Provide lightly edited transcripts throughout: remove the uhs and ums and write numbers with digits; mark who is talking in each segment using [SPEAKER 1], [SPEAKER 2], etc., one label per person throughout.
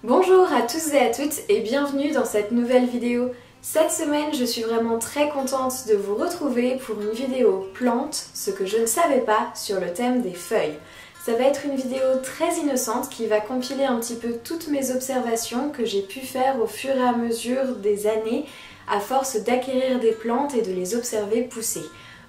[SPEAKER 1] Bonjour à tous et à toutes et bienvenue dans cette nouvelle vidéo. Cette semaine, je suis vraiment très contente de vous retrouver pour une vidéo plantes, ce que je ne savais pas sur le thème des feuilles. Ça va être une vidéo très innocente qui va compiler un petit peu toutes mes observations que j'ai pu faire au fur et à mesure des années à force d'acquérir des plantes et de les observer pousser.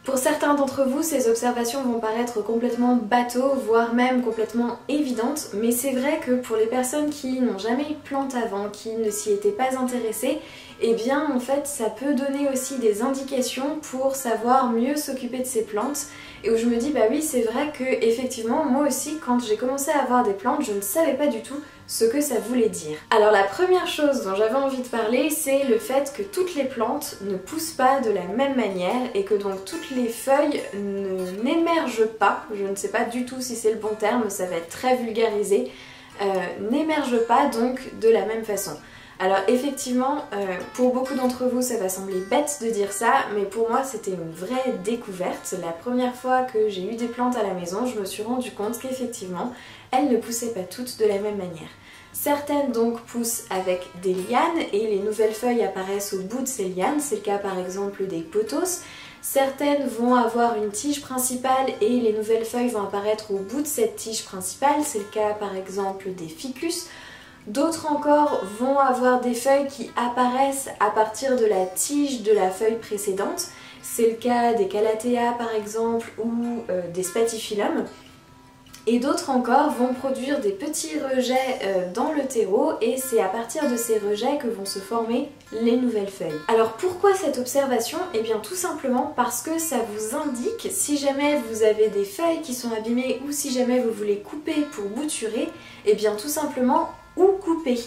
[SPEAKER 1] Pour certains d'entre vous, ces observations vont paraître complètement bateau, voire même complètement évidentes, mais c'est vrai que pour les personnes qui n'ont jamais eu de plantes avant, qui ne s'y étaient pas intéressées, eh bien en fait ça peut donner aussi des indications pour savoir mieux s'occuper de ces plantes et où je me dis bah oui c'est vrai que effectivement moi aussi quand j'ai commencé à avoir des plantes je ne savais pas du tout ce que ça voulait dire. Alors la première chose dont j'avais envie de parler c'est le fait que toutes les plantes ne poussent pas de la même manière et que donc toutes les feuilles n'émergent pas, je ne sais pas du tout si c'est le bon terme, ça va être très vulgarisé, n'émergent pas donc de la même façon. Alors effectivement, pour beaucoup d'entre vous ça va sembler bête de dire ça, mais pour moi c'était une vraie découverte. La première fois que j'ai eu des plantes à la maison, je me suis rendu compte qu'effectivement, elles ne poussaient pas toutes de la même manière. Certaines donc poussent avec des lianes et les nouvelles feuilles apparaissent au bout de ces lianes, c'est le cas par exemple des pothos. Certaines vont avoir une tige principale et les nouvelles feuilles vont apparaître au bout de cette tige principale, c'est le cas par exemple des ficus. D'autres encore vont avoir des feuilles qui apparaissent à partir de la tige de la feuille précédente. C'est le cas des calathea par exemple ou des spathiphyllum. Et d'autres encore vont produire des petits rejets dans le terreau et c'est à partir de ces rejets que vont se former les nouvelles feuilles. Alors pourquoi cette observation? Eh bien tout simplement parce que ça vous indique si jamais vous avez des feuilles qui sont abîmées ou si jamais vous voulez couper pour bouturer, eh bien tout simplement ou couper.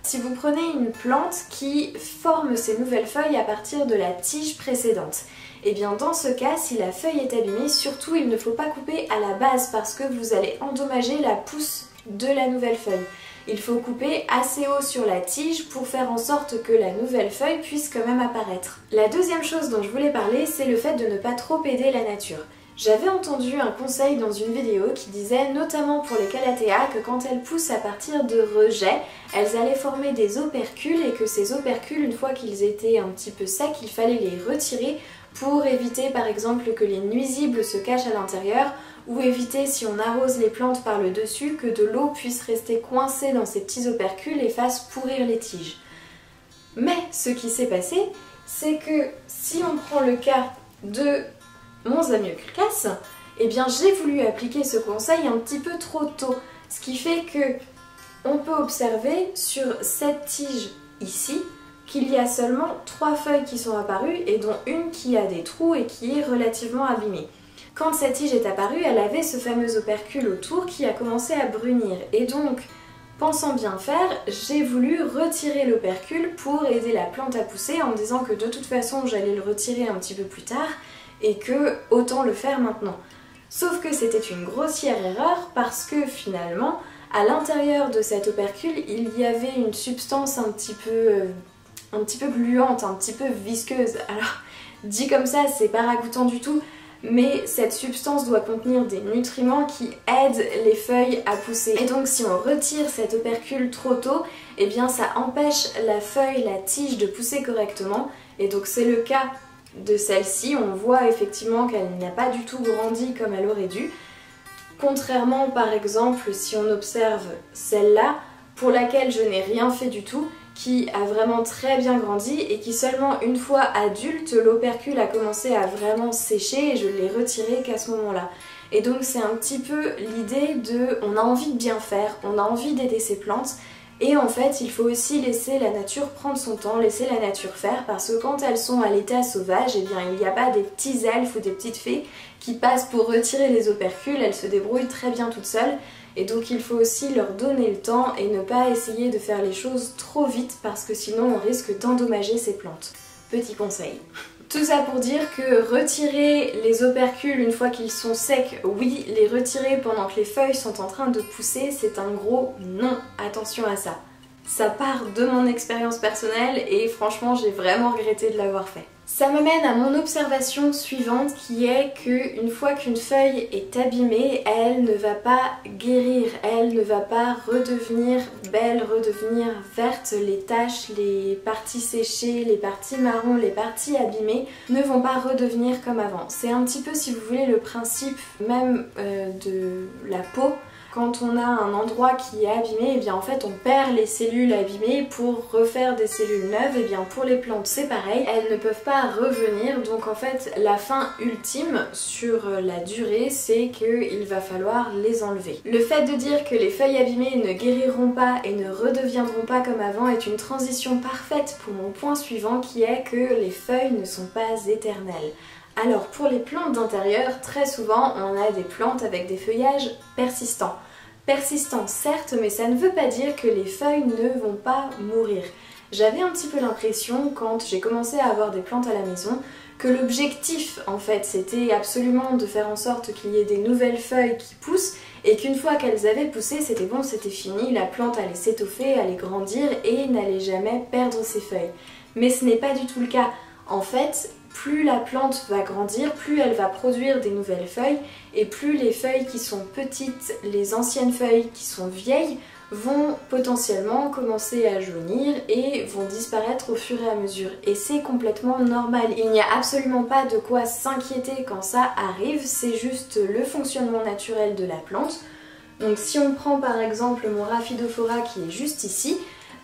[SPEAKER 1] Si vous prenez une plante qui forme ses nouvelles feuilles à partir de la tige précédente, et bien dans ce cas, si la feuille est abîmée, surtout il ne faut pas couper à la base parce que vous allez endommager la pousse de la nouvelle feuille. Il faut couper assez haut sur la tige pour faire en sorte que la nouvelle feuille puisse quand même apparaître. La deuxième chose dont je voulais parler, c'est le fait de ne pas trop aider la nature. J'avais entendu un conseil dans une vidéo qui disait, notamment pour les calathea, que quand elles poussent à partir de rejets, elles allaient former des opercules et que ces opercules, une fois qu'ils étaient un petit peu secs, il fallait les retirer pour éviter par exemple que les nuisibles se cachent à l'intérieur ou éviter si on arrose les plantes par le dessus que de l'eau puisse rester coincée dans ces petits opercules et fasse pourrir les tiges. Mais ce qui s'est passé, c'est que si on prend le cas de mon Zamioculcas, eh bien j'ai voulu appliquer ce conseil un petit peu trop tôt, ce qui fait que on peut observer sur cette tige ici qu'il y a seulement 3 feuilles qui sont apparues et dont une qui a des trous et qui est relativement abîmée. Quand cette tige est apparue, elle avait ce fameux opercule autour qui a commencé à brunir et donc pensant bien faire, j'ai voulu retirer l'opercule pour aider la plante à pousser en me disant que de toute façon j'allais le retirer un petit peu plus tard et que autant le faire maintenant. Sauf que c'était une grossière erreur parce que finalement, à l'intérieur de cet opercule, il y avait une substance un petit peu gluante, un petit peu visqueuse. Alors, dit comme ça, c'est pas ragoûtant du tout, mais cette substance doit contenir des nutriments qui aident les feuilles à pousser. Et donc si on retire cet opercule trop tôt, eh bien ça empêche la feuille, la tige de pousser correctement. Et donc c'est le cas de celle-ci, on voit effectivement qu'elle n'a pas du tout grandi comme elle aurait dû. Contrairement par exemple si on observe celle-là, pour laquelle je n'ai rien fait du tout, qui a vraiment très bien grandi et qui seulement une fois adulte, l'opercule a commencé à vraiment sécher et je l'ai retiré qu'à ce moment-là. Et donc c'est un petit peu l'idée de on a envie de bien faire, on a envie d'aider ces plantes et en fait il faut aussi laisser la nature prendre son temps, laisser la nature faire parce que quand elles sont à l'état sauvage, eh bien il n'y a pas des petits elfes ou des petites fées qui passent pour retirer les opercules, elles se débrouillent très bien toutes seules. Et donc il faut aussi leur donner le temps et ne pas essayer de faire les choses trop vite parce que sinon on risque d'endommager ces plantes. Petit conseil. Tout ça pour dire que retirer les opercules une fois qu'ils sont secs, oui, les retirer pendant que les feuilles sont en train de pousser, c'est un gros non, attention à ça. Ça part de mon expérience personnelle et franchement j'ai vraiment regretté de l'avoir fait. Ça me mène à mon observation suivante qui est qu'une fois qu'une feuille est abîmée, elle ne va pas guérir, elle ne va pas redevenir belle, redevenir verte. Les taches, les parties séchées, les parties marron, les parties abîmées ne vont pas redevenir comme avant. C'est un petit peu, si vous voulez, le principe même de la peau. Quand on a un endroit qui est abîmé, et bien en fait on perd les cellules abîmées pour refaire des cellules neuves. Et bien pour les plantes c'est pareil, elles ne peuvent pas revenir. Donc en fait la fin ultime sur la durée, c'est qu'il va falloir les enlever. Le fait de dire que les feuilles abîmées ne guériront pas et ne redeviendront pas comme avant est une transition parfaite pour mon point suivant, qui est que les feuilles ne sont pas éternelles. Alors pour les plantes d'intérieur, très souvent on a des plantes avec des feuillages persistants. Persistants certes, mais ça ne veut pas dire que les feuilles ne vont pas mourir. J'avais un petit peu l'impression quand j'ai commencé à avoir des plantes à la maison que l'objectif en fait c'était absolument de faire en sorte qu'il y ait des nouvelles feuilles qui poussent et qu'une fois qu'elles avaient poussé c'était bon, c'était fini, la plante allait s'étoffer, allait grandir et n'allait jamais perdre ses feuilles. Mais ce n'est pas du tout le cas. En fait, plus la plante va grandir, plus elle va produire des nouvelles feuilles et plus les feuilles qui sont petites, les anciennes feuilles qui sont vieilles vont potentiellement commencer à jaunir et vont disparaître au fur et à mesure. Et c'est complètement normal. Il n'y a absolument pas de quoi s'inquiéter quand ça arrive, c'est juste le fonctionnement naturel de la plante. Donc si on prend par exemple mon Rhaphidophora qui est juste ici,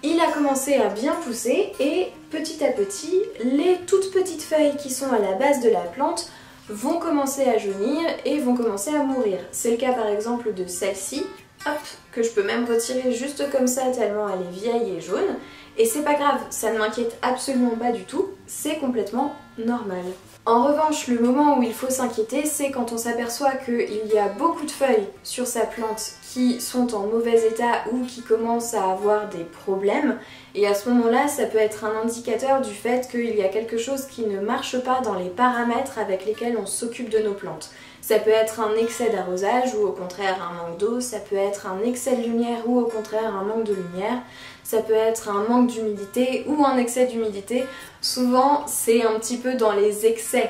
[SPEAKER 1] il a commencé à bien pousser et petit à petit, les toutes petites feuilles qui sont à la base de la plante vont commencer à jaunir et vont commencer à mourir. C'est le cas par exemple de celle-ci, hop, que je peux même retirer juste comme ça tellement elle est vieille et jaune. Et c'est pas grave, ça ne m'inquiète absolument pas du tout, c'est complètement normal. En revanche, le moment où il faut s'inquiéter, c'est quand on s'aperçoit qu'il y a beaucoup de feuilles sur sa plante qui sont en mauvais état ou qui commencent à avoir des problèmes. Et à ce moment-là, ça peut être un indicateur du fait qu'il y a quelque chose qui ne marche pas dans les paramètres avec lesquels on s'occupe de nos plantes. Ça peut être un excès d'arrosage ou au contraire un manque d'eau, ça peut être un excès de lumière ou au contraire un manque de lumière, ça peut être un manque d'humidité ou un excès d'humidité. Souvent c'est un petit peu dans les excès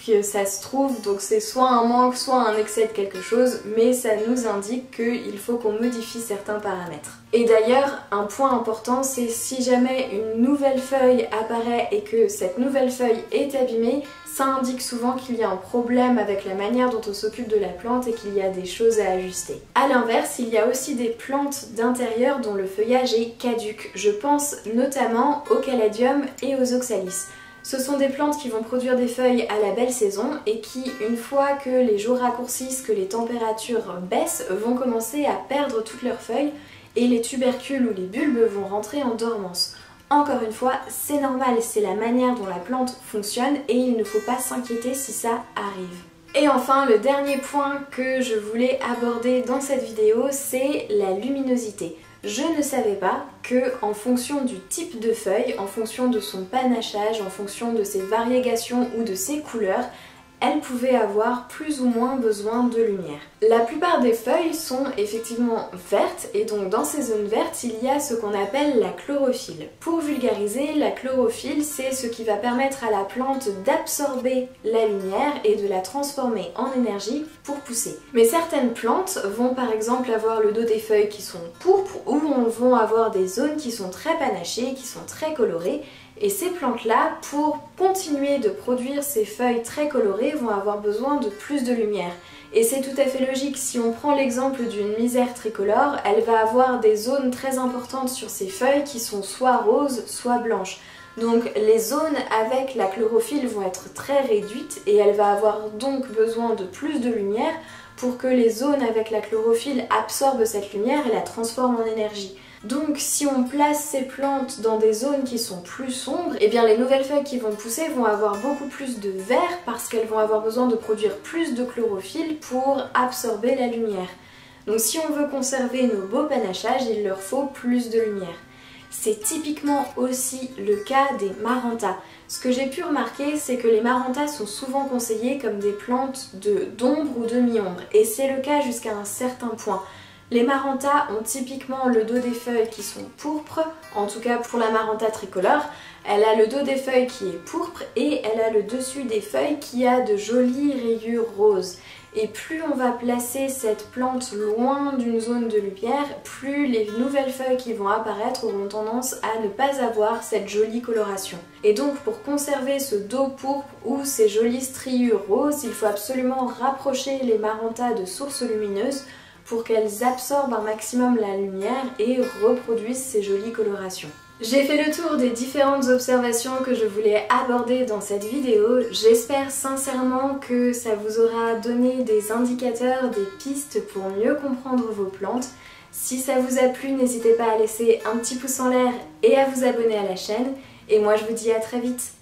[SPEAKER 1] que ça se trouve, donc c'est soit un manque, soit un excès de quelque chose, mais ça nous indique qu'il faut qu'on modifie certains paramètres. Et d'ailleurs, un point important, c'est si jamais une nouvelle feuille apparaît et que cette nouvelle feuille est abîmée, ça indique souvent qu'il y a un problème avec la manière dont on s'occupe de la plante et qu'il y a des choses à ajuster. A l'inverse, il y a aussi des plantes d'intérieur dont le feuillage est caduc. Je pense notamment aux caladiums et aux oxalis. Ce sont des plantes qui vont produire des feuilles à la belle saison et qui, une fois que les jours raccourcissent, que les températures baissent, vont commencer à perdre toutes leurs feuilles et les tubercules ou les bulbes vont rentrer en dormance. Encore une fois, c'est normal, c'est la manière dont la plante fonctionne et il ne faut pas s'inquiéter si ça arrive. Et enfin, le dernier point que je voulais aborder dans cette vidéo, c'est la luminosité. Je ne savais pas que, en fonction du type de feuille, en fonction de son panachage, en fonction de ses variégations ou de ses couleurs, elle pouvait avoir plus ou moins besoin de lumière. La plupart des feuilles sont effectivement vertes et donc dans ces zones vertes il y a ce qu'on appelle la chlorophylle. Pour vulgariser, la chlorophylle c'est ce qui va permettre à la plante d'absorber la lumière et de la transformer en énergie pour pousser. Mais certaines plantes vont par exemple avoir le dos des feuilles qui sont pourpres ou vont avoir des zones qui sont très panachées, qui sont très colorées. Et ces plantes-là, pour continuer de produire ces feuilles très colorées, vont avoir besoin de plus de lumière. Et c'est tout à fait logique, si on prend l'exemple d'une misère tricolore, elle va avoir des zones très importantes sur ses feuilles qui sont soit roses, soit blanches. Donc les zones avec la chlorophylle vont être très réduites et elle va avoir donc besoin de plus de lumière pour que les zones avec la chlorophylle absorbent cette lumière et la transforment en énergie. Donc si on place ces plantes dans des zones qui sont plus sombres, eh bien les nouvelles feuilles qui vont pousser vont avoir beaucoup plus de vert parce qu'elles vont avoir besoin de produire plus de chlorophylle pour absorber la lumière. Donc si on veut conserver nos beaux panachages, il leur faut plus de lumière. C'est typiquement aussi le cas des marantas. Ce que j'ai pu remarquer, c'est que les marantas sont souvent conseillés comme des plantes d'ombre ou de mi-ombre, et c'est le cas jusqu'à un certain point. Les Maranta ont typiquement le dos des feuilles qui sont pourpres, en tout cas pour la Maranta tricolore. Elle a le dos des feuilles qui est pourpre et elle a le dessus des feuilles qui a de jolies rayures roses. Et plus on va placer cette plante loin d'une zone de lumière, plus les nouvelles feuilles qui vont apparaître auront tendance à ne pas avoir cette jolie coloration. Et donc pour conserver ce dos pourpre ou ces jolies striures roses, il faut absolument rapprocher les Maranta de sources lumineuses pour qu'elles absorbent un maximum la lumière et reproduisent ces jolies colorations. J'ai fait le tour des différentes observations que je voulais aborder dans cette vidéo. J'espère sincèrement que ça vous aura donné des indicateurs, des pistes pour mieux comprendre vos plantes. Si ça vous a plu, n'hésitez pas à laisser un petit pouce en l'air et à vous abonner à la chaîne. Et moi je vous dis à très vite.